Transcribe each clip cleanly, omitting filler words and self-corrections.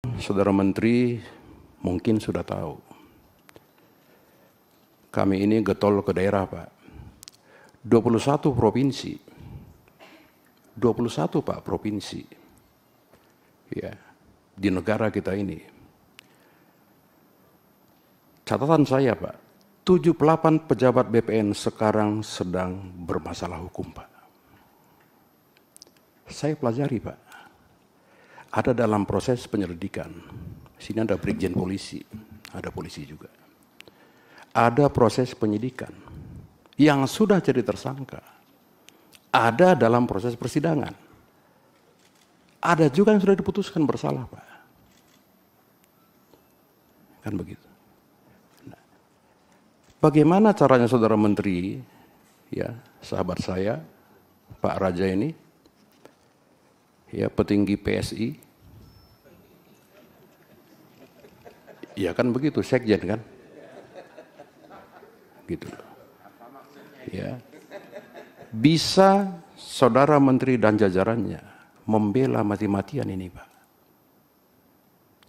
Saudara Menteri mungkin sudah tahu, kami ini getol ke daerah, Pak. 21 provinsi. 21, Pak, provinsi. Ya, di negara kita ini. Catatan saya, Pak, 78 pejabat BPN sekarang sedang bermasalah hukum, Pak. Saya pelajari, Pak. Ada dalam proses penyelidikan. Sini ada Brigjen Polisi, ada polisi juga. Ada proses penyidikan yang sudah jadi tersangka. Ada dalam proses persidangan. Ada juga yang sudah diputuskan bersalah, Pak. Kan begitu. Nah, bagaimana caranya Saudara Menteri, ya, sahabat saya, Pak Raja ini, ya, petinggi PSI, ya kan begitu, sekjen kan, gitu, ya, bisa Saudara Menteri dan jajarannya membela mati-matian ini, Pak.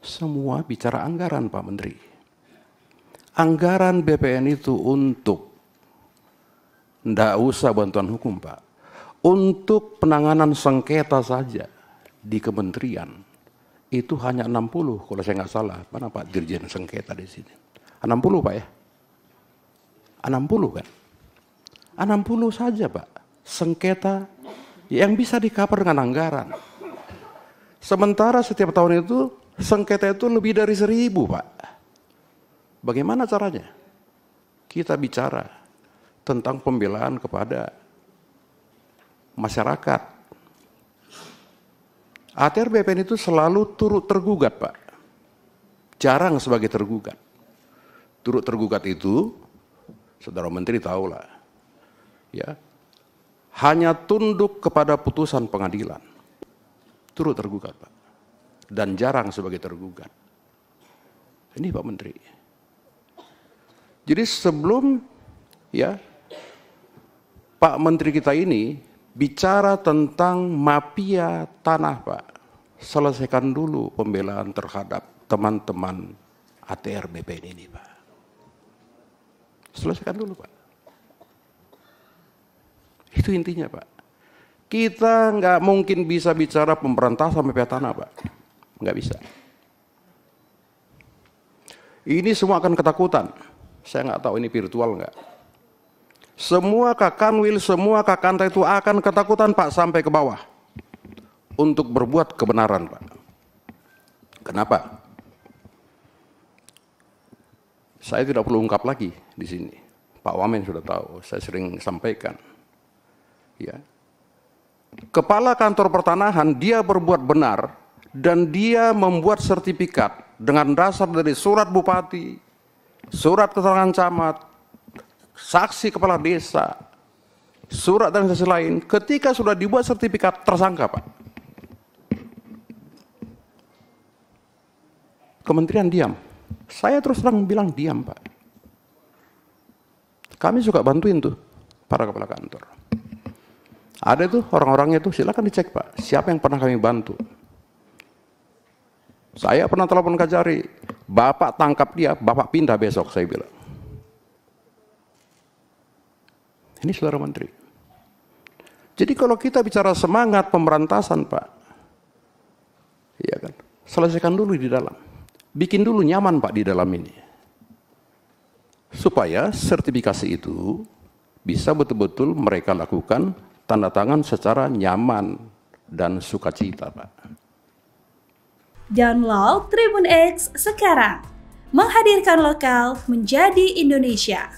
Semua bicara anggaran, Pak Menteri. Anggaran BPN itu untuk, ndak usah bantuan hukum, Pak. Untuk penanganan sengketa saja di kementerian itu hanya 60 kalau saya nggak salah. Mana Pak Dirjen sengketa di sini? 60, Pak, ya? 60 kan? 60 saja, Pak. Sengketa yang bisa di-cover dengan anggaran. Sementara setiap tahun itu sengketa itu lebih dari 1000, Pak. Bagaimana caranya? Kita bicara tentang pembelaan kepada masyarakat. ATR BPN itu selalu turut tergugat, Pak. Jarang sebagai tergugat. Turut tergugat itu, Saudara Menteri tahulah, ya, hanya tunduk kepada putusan pengadilan. Turut tergugat, Pak. Dan jarang sebagai tergugat. Ini Pak Menteri. Jadi sebelum, ya, Pak Menteri kita ini bicara tentang mafia tanah, Pak, selesaikan dulu pembelaan terhadap teman-teman ATR BPN ini, Pak. Selesaikan dulu, Pak. Itu intinya, Pak. Kita nggak mungkin bisa bicara pemberantasan mafia tanah, Pak. Nggak bisa. Ini semua akan ketakutan. Saya nggak tahu ini virtual nggak. Semua Kakanwil, semua Kakanta itu akan ketakutan, Pak, sampai ke bawah untuk berbuat kebenaran, Pak. Kenapa? Saya tidak perlu ungkap lagi di sini. Pak Wamen sudah tahu, saya sering sampaikan. Ya. Kepala kantor pertanahan dia berbuat benar dan dia membuat sertifikat dengan dasar dari surat bupati, surat keterangan camat, saksi kepala desa, surat dan saksi lain. Ketika sudah dibuat sertifikat, tersangka, Pak. Kementerian diam. Saya terus terang bilang diam, Pak. Kami suka bantuin tuh para kepala kantor. Ada tuh orang-orangnya tuh, silakan dicek, Pak. Siapa yang pernah kami bantu? Saya pernah telepon Kajari, Bapak tangkap dia, Bapak pindah besok, saya bilang. Ini Saudara Menteri. Jadi kalau kita bicara semangat pemberantasan, Pak, ya kan, selesaikan dulu di dalam. Bikin dulu nyaman, Pak, di dalam ini. Supaya sertifikasi itu bisa betul-betul mereka lakukan tanda tangan secara nyaman dan sukacita, Pak. Download Tribun X sekarang. Menghadirkan lokal menjadi Indonesia.